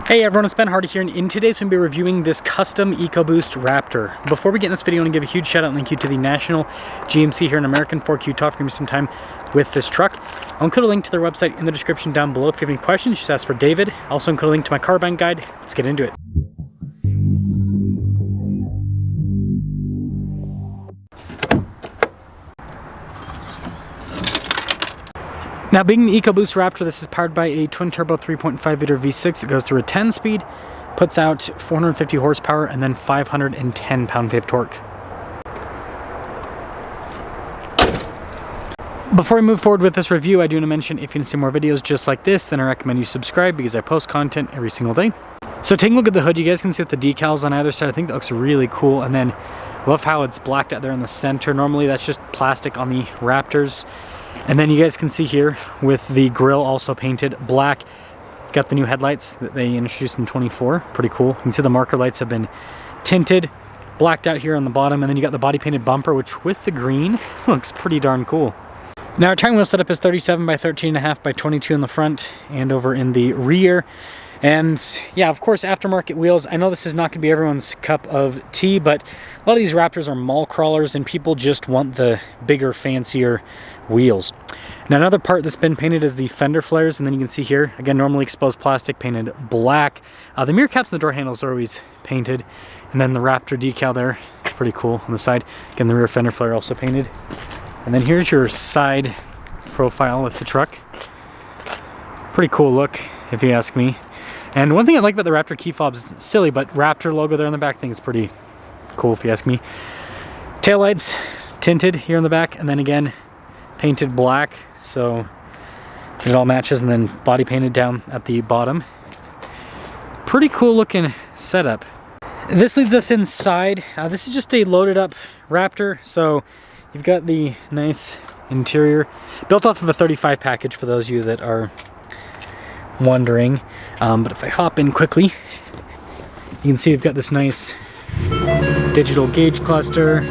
Hey everyone, it's Ben Hardy here, and in today's I'm going to be reviewing this custom EcoBoost Raptor. Before we get in this video, I want to give a huge shout out and thank you to the National GMC here in American Ford Utah for giving me some time with this truck. I'll include a link to their website in the description down below. If you have any questions, just ask for David. I'll also include a link to my car buying guide. Let's get into it. Now, being the EcoBoost Raptor, this is powered by a twin-turbo 3.5 liter V6 that goes through a 10-speed, puts out 450 horsepower, and then 510 pound-feet of torque. Before we move forward with this review, I do want to mention if you want to see more videos just like this, then I recommend you subscribe because I post content every single day. So taking a look at the hood, you guys can see with the decals on either side. I think that looks really cool, and then love how it's blacked out there in the center. Normally that's just plastic on the Raptors. And then you guys can see here with the grille also painted black. Got the new headlights that they introduced in 24. Pretty cool. You can see the marker lights have been tinted, blacked out here on the bottom, and then you got the body painted bumper, which with the green looks pretty darn cool. Now our tire wheel setup is 37 by 13.5 by 22 in the front and over in the rear. And yeah, of course, aftermarket wheels. I know this is not going to be everyone's cup of tea, but a lot of these Raptors are mall crawlers and people just want the bigger, fancier wheels. Now another part that's been painted is the fender flares, and then you can see here, again, normally exposed plastic painted black. The mirror caps and the door handles are always painted. And then the Raptor decal there, pretty cool on the side. Again, the rear fender flare also painted. And then here's your side profile with the truck. Pretty cool look, if you ask me. And one thing I like about the Raptor key fobs, is silly, but Raptor logo there on the back, I think is pretty cool if you ask me. Taillights tinted here on the back, and then again painted black, so it all matches, and then body painted down at the bottom. Pretty cool looking setup. This leads us inside. This is just a loaded up Raptor, so you've got the nice interior built off of a 35 package for those of you that are wondering. But if I hop in quickly, you can see we've got this nice digital gauge cluster.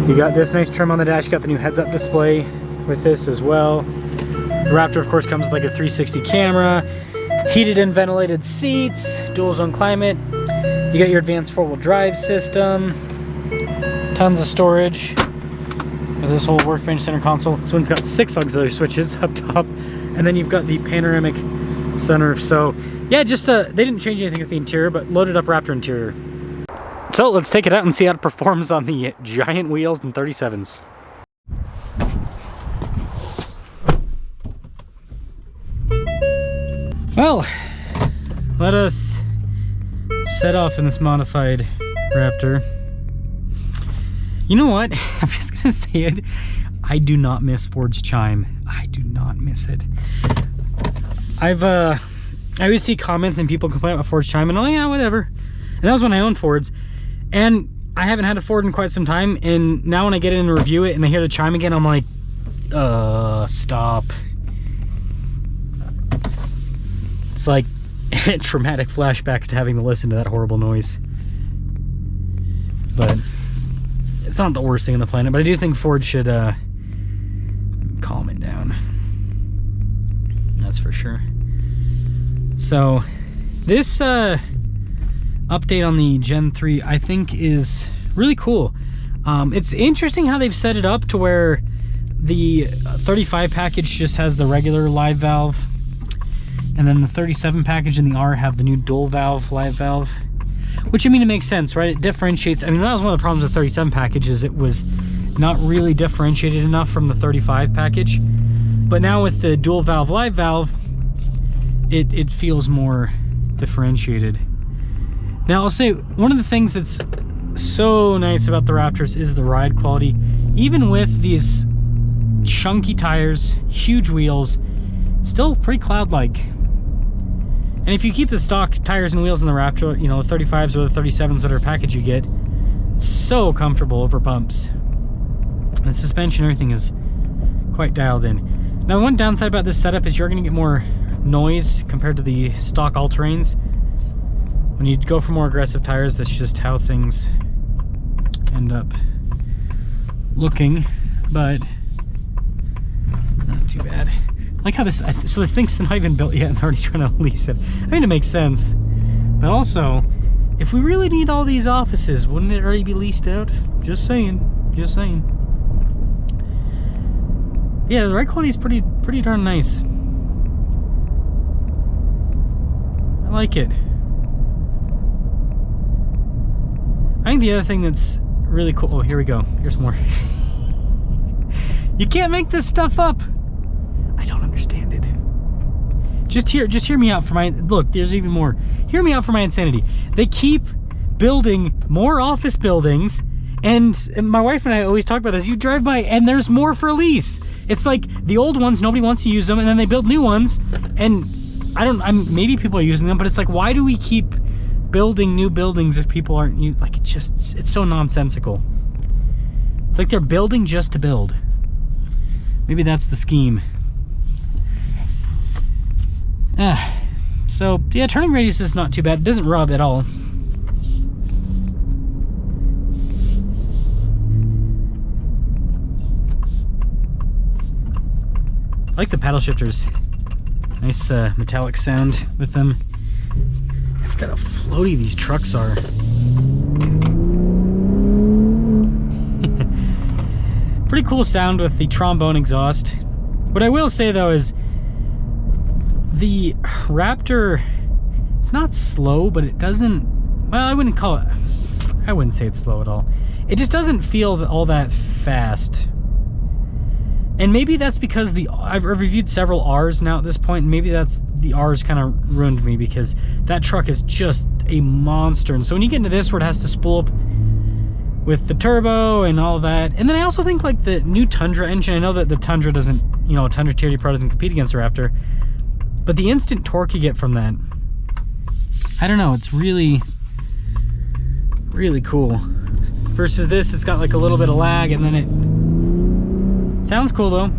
You got this nice trim on the dash. You got the new heads-up display with this as well. The Raptor, of course, comes with like a 360 camera, heated and ventilated seats, dual zone climate. You got your advanced four-wheel drive system, tons of storage with this whole workbench center console. This one's got 6 auxiliary switches up top, and then you've got the panoramic sunroof. So yeah, just they didn't change anything with the interior, but loaded up Raptor interior. So let's take it out and see how it performs on the giant wheels and 37s. Well, let us set off in this modified Raptor. You know what? I'm just gonna say it. I do not miss Ford's chime. I do not miss it. I always see comments and people complain about Ford's chime, and I'm like, yeah, whatever. And that was when I owned Fords. And I haven't had a Ford in quite some time, and now when I get in and review it and I hear the chime again, I'm like, stop. It's like traumatic flashbacks to having to listen to that horrible noise. But it's not the worst thing on the planet, but I do think Ford should calm it down. That's for sure. So this update on the Gen 3 I think is really cool. It's interesting how they've set it up to where the 35 package just has the regular live valve, and then the 37 package and the R have the new dual valve live valve, which, I mean, it makes sense, right? It differentiates. I mean, that was one of the problems with 37 package, is it was not really differentiated enough from the 35 package. But now with the dual valve live valve, it feels more differentiated. Now I'll say one of the things that's so nice about the Raptors is the ride quality. Even with these chunky tires, huge wheels, still pretty cloud-like. And if you keep the stock tires and wheels in the Raptor, you know, the 35s or the 37s, whatever package you get, it's so comfortable over bumps. The suspension, everything is quite dialed in. Now, one downside about this setup is you're going to get more noise compared to the stock all-terrains. When you go for more aggressive tires, that's just how things end up looking, but not too bad. Like how this, so this thing's not even built yet and they're already trying to lease it. I mean, it makes sense. But also, if we really need all these offices, wouldn't it already be leased out? Just saying, just saying. Yeah, the ride quality is pretty darn nice. I like it. I think the other thing that's really cool, oh, here we go, here's more. You can't make this stuff up. I don't understand it. Just hear me out for my, look, there's even more. Hear me out for my insanity. They keep building more office buildings, and my wife and I always talk about this. You drive by and there's more for lease. It's like the old ones, nobody wants to use them, and then they build new ones, and maybe people are using them, but it's like, why do we keep building new buildings if people aren't used? Like, it's so nonsensical. It's like they're building just to build. Maybe that's the scheme. So yeah, turning radius is not too bad. It doesn't rub at all. I like the paddle shifters. Nice metallic sound with them. I forgot how floaty these trucks are. Pretty cool sound with the trombone exhaust. What I will say though is the Raptor, it's not slow, but it doesn't, well, I wouldn't say it's slow at all. It just doesn't feel all that fast. And maybe that's because I've reviewed several R's now at this point, and maybe that's the R's kind of ruined me, because that truck is just a monster. And so when you get into this where it has to spool up with the turbo and all that, and then I also think like the new Tundra engine, I know that the Tundra doesn't, you know, Tundra TRD Pro doesn't compete against the Raptor, but the instant torque you get from that, I don't know, it's really, really cool. Versus this, it's got like a little bit of lag, and then it sounds cool though.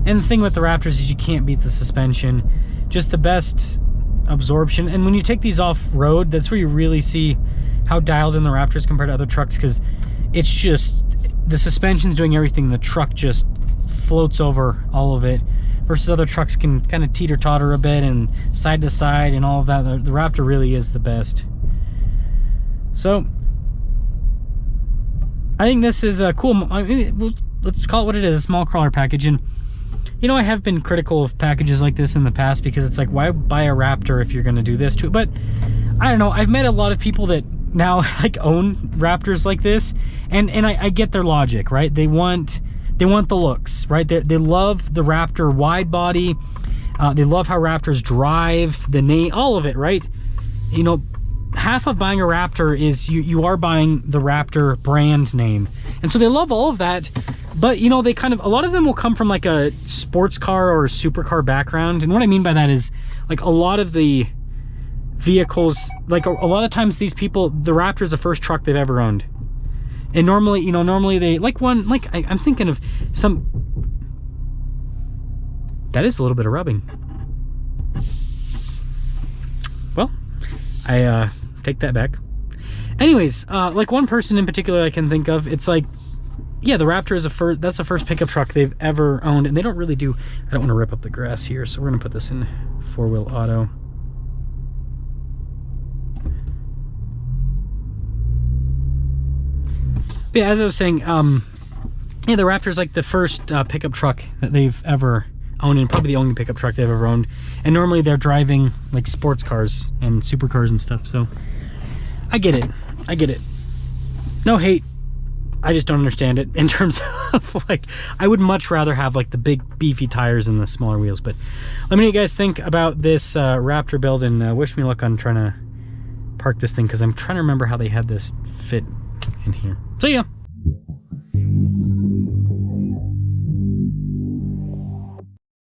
And the thing with the Raptors is you can't beat the suspension. Just the best absorption. And when you take these off road, that's where you really see how dialed in the Raptors compared to other trucks, because it's just, the suspension's doing everything. The truck just floats over all of it. Versus other trucks can kind of teeter-totter a bit and side to side and all of that. The Raptor really is the best. So I think this is a cool, I mean, let's call it what it is, a small crawler package. And you know, I have been critical of packages like this in the past, because it's like, why buy a Raptor if you're going to do this to it? But I don't know, I've met a lot of people that now like own Raptors like this, and I get their logic, right? They want the looks, right? They love the Raptor wide body. They love how Raptors drive, the name, all of it, right? You know, half of buying a Raptor is you are buying the Raptor brand name. And so they love all of that, but you know, they kind of, a lot of them will come from like a sports car or a supercar background. And what I mean by that is, like, a lot of the vehicles, like a lot of times these people, the Raptor is the first truck they've ever owned. And normally, you know, they like one, like I'm thinking of some, that is a little bit of rubbing. Well, I take that back. Anyways, like one person in particular I can think of, it's like, yeah, the Raptor is that's the first pickup truck they've ever owned, and they don't really do, I don't want to rip up the grass here, so we're gonna put this in 4-wheel auto. But yeah, as I was saying, yeah, the Raptor is like the first pickup truck that they've ever owned, and probably the only pickup truck they've ever owned. And normally they're driving like sports cars and supercars and stuff, so I get it. I get it. No hate. I just don't understand it in terms of, like, I would much rather have like the big beefy tires and the smaller wheels. But let me know what you guys think about this Raptor build, and wish me luck on trying to park this thing, because I'm trying to remember how they had this fit in here. So yeah.